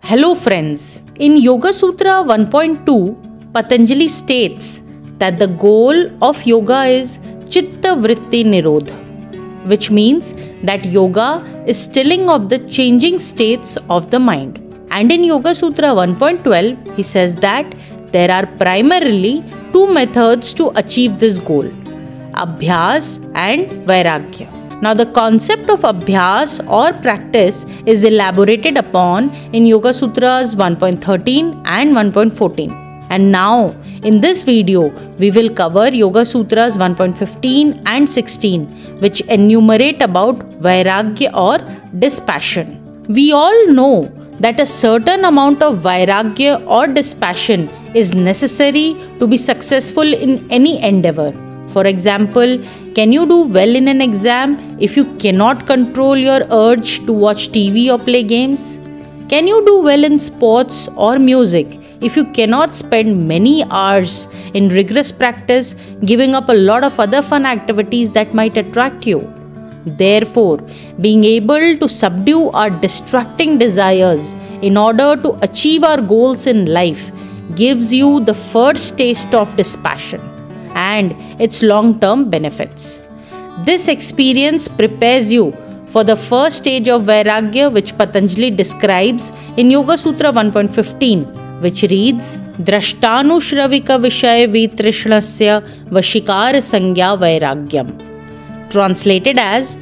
Hello friends, in Yoga Sutra 1.2, Patanjali states that the goal of yoga is Chitta Vritti Nirodha, which means that yoga is stilling of the changing states of the mind. And in Yoga Sutra 1.12, he says that there are primarily two methods to achieve this goal, Abhyas and Vairagya. Now the concept of Abhyas or practice is elaborated upon in Yoga Sutras 1.13 and 1.14. And now in this video we will cover Yoga Sutras 1.15 and 16, which enumerate about Vairagya or Dispassion. We all know that a certain amount of Vairagya or Dispassion is necessary to be successful in any endeavour. For example, can you do well in an exam if you cannot control your urge to watch TV or play games? Can you do well in sports or music if you cannot spend many hours in rigorous practice, giving up a lot of other fun activities that might attract you? Therefore, being able to subdue our distracting desires in order to achieve our goals in life gives you the first taste of dispassion and its long-term benefits. This experience prepares you for the first stage of Vairagya, which Patanjali describes in Yoga Sutra 1.15, which reads, Drashtanusravika Vishaya Vitrishnasya Vashikaar Vairagyam. Translated as,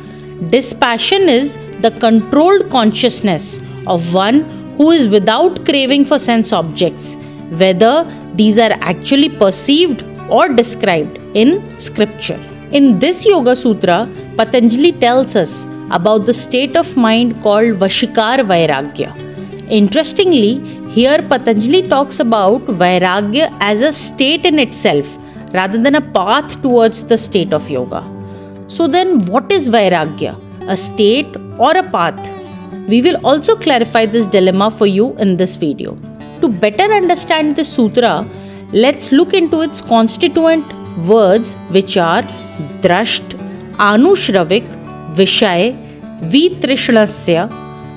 dispassion is the controlled consciousness of one who is without craving for sense objects, whether these are actually perceived or described in scripture. In this Yoga Sutra, Patanjali tells us about the state of mind called Vashikaar Vairagya. Interestingly, here Patanjali talks about Vairagya as a state in itself rather than a path towards the state of yoga. So then what is Vairagya? A state or a path? We will also clarify this dilemma for you in this video. To better understand this sutra, let's look into its constituent words, which are Drasht, Anushravik, Vishay, Vitrishnasya,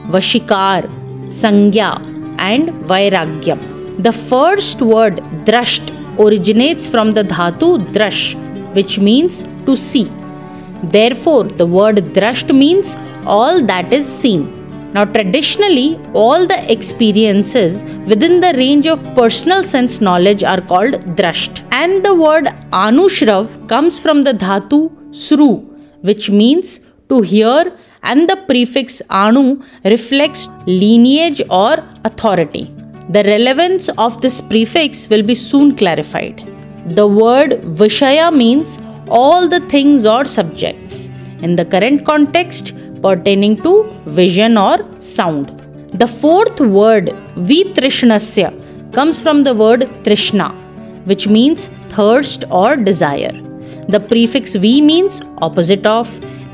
Vashikar, Sangya and Vairagyam. The first word Drasht originates from the dhatu Drash, which means to see. Therefore, the word Drasht means all that is seen. Now traditionally, all the experiences within the range of personal sense knowledge are called Drasht. And the word Anushrav comes from the dhatu Sru, which means to hear, and the prefix Anu reflects lineage or authority. The relevance of this prefix will be soon clarified. The word Vishaya means all the things or subjects. In the current context, pertaining to vision or sound. The fourth word, Vitrishnasya, comes from the word Trishna, which means thirst or desire. The prefix V means opposite of.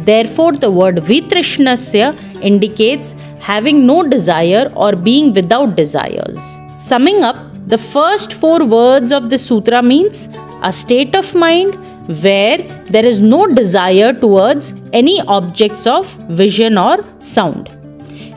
Therefore, the word Vitrishnasya indicates having no desire or being without desires. Summing up, the first four words of the sutra means a state of mind where there is no desire towards any objects of vision or sound.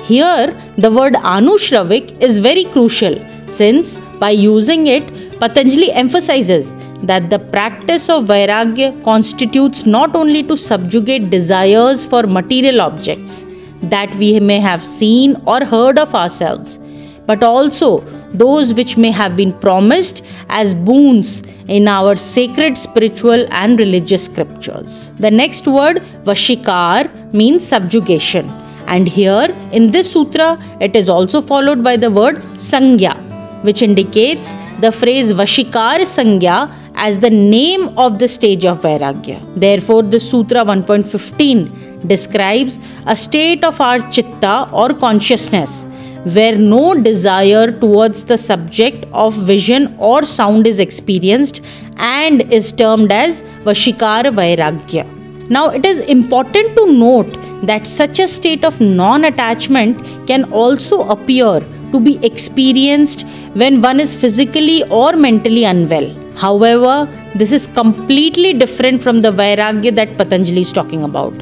Here, the word Anushravik is very crucial, since by using it, Patanjali emphasizes that the practice of Vairagya constitutes not only to subjugate desires for material objects that we may have seen or heard of ourselves, but also those which may have been promised as boons in our sacred spiritual and religious scriptures. The next word, Vashikar, means subjugation. And here in this sutra, it is also followed by the word Sangya, which indicates the phrase Vashikar Sangya as the name of the stage of Vairagya. Therefore, the Sutra 1.15 describes a state of our Chitta or consciousness where no desire towards the subject of vision or sound is experienced and is termed as Vashikaar Vairagya. Now, it is important to note that such a state of non-attachment can also appear to be experienced when one is physically or mentally unwell. However, this is completely different from the Vairagya that Patanjali is talking about.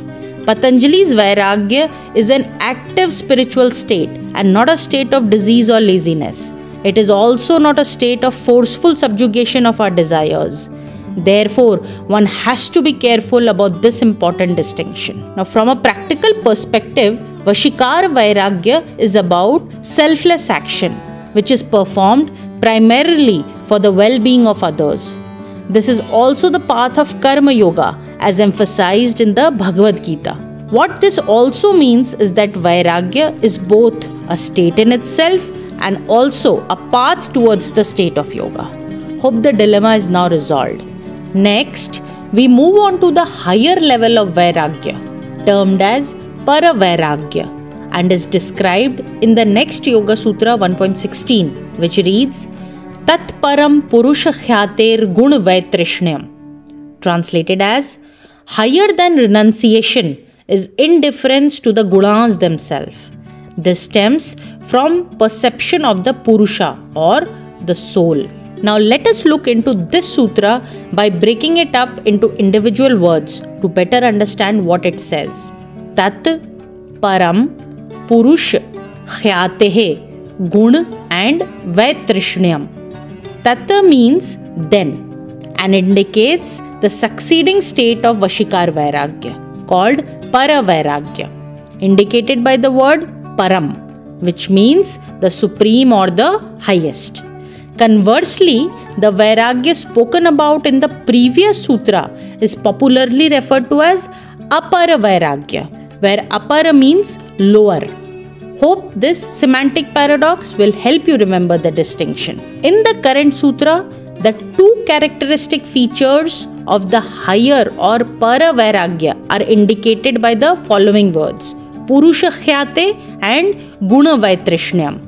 Patanjali's Vairagya is an active spiritual state and not a state of disease or laziness. It is also not a state of forceful subjugation of our desires. Therefore, one has to be careful about this important distinction. Now, from a practical perspective, Vashikaar Vairagya is about selfless action, which is performed primarily for the well-being of others. This is also the path of Karma Yoga, as emphasized in the Bhagavad Gita. What this also means is that Vairagya is both a state in itself and also a path towards the state of yoga. Hope the dilemma is now resolved. Next, we move on to the higher level of Vairagya, termed as Paravairagya, and is described in the next Yoga Sutra 1.16, which reads, Tat Param Purusha Khyater Gun Vaitrishnayam. Translated as, higher than renunciation is indifference to the gunas themselves. This stems from perception of the Purusha or the soul. Now let us look into this sutra by breaking it up into individual words to better understand what it says. Tat Param Purush Khyatehe Gun and Vaitrishnayam. Tat means then and indicates the succeeding state of Vashikaar Vairagya called Paravairagya, indicated by the word Param, which means the supreme or the highest. Conversely, the Vairagya spoken about in the previous sutra is popularly referred to as Apara Vairagya, where Apara means lower. Hope this semantic paradox will help you remember the distinction. In the current sutra, the two characteristic features of the higher or Paravairagya are indicated by the following words: Purusha Khyate and Guna Vaitrishnayam.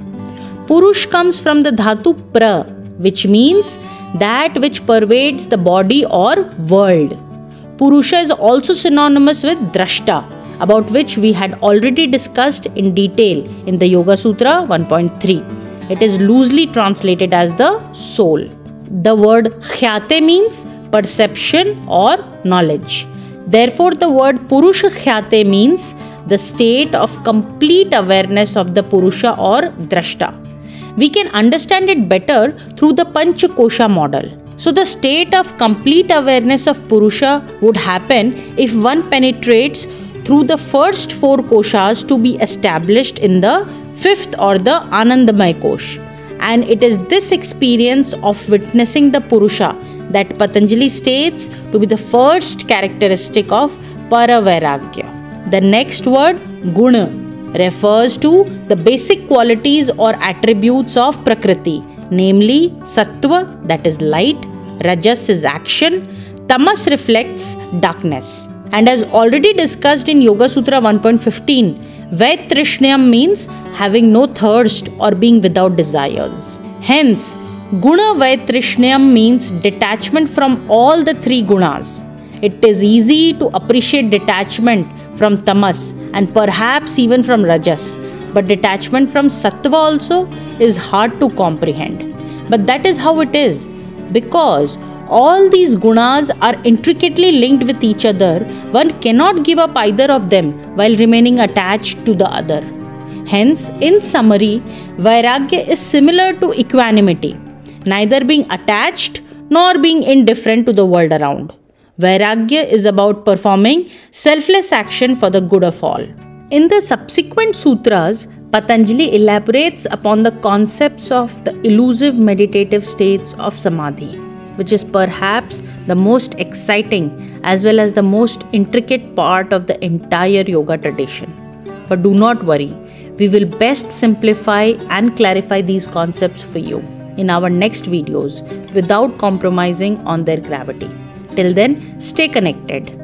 Purush comes from the dhatu pra, which means that which pervades the body or world. Purusha is also synonymous with drashta, about which we had already discussed in detail in the Yoga Sutra 1.3. It is loosely translated as the soul. The word khyate means perception or knowledge. Therefore, the word Purusha Khyate means the state of complete awareness of the Purusha or drashta. We can understand it better through the Panchakosha model. So the state of complete awareness of Purusha would happen if one penetrates through the first four koshas to be established in the fifth or the Anandamaya kosh. And it is this experience of witnessing the Purusha that Patanjali states to be the first characteristic of Paravairagya. The next word, Guna, refers to the basic qualities or attributes of Prakriti, namely Sattva, that is light, Rajas is action, Tamas reflects darkness. And as already discussed in Yoga Sutra 1.15, Vaitrishnayam means having no thirst or being without desires. Hence, Guna Vaitrishnayam means detachment from all the three gunas. It is easy to appreciate detachment from tamas and perhaps even from rajas, but detachment from sattva also is hard to comprehend. But that is how it is, because all these gunas are intricately linked with each other. One cannot give up either of them while remaining attached to the other. Hence, in summary, Vairagya is similar to equanimity, neither being attached nor being indifferent to the world around. Vairagya is about performing selfless action for the good of all. In the subsequent sutras, Patanjali elaborates upon the concepts of the elusive meditative states of samadhi, which is perhaps the most exciting as well as the most intricate part of the entire yoga tradition. But do not worry, we will best simplify and clarify these concepts for you in our next videos without compromising on their gravity. Till then, stay connected.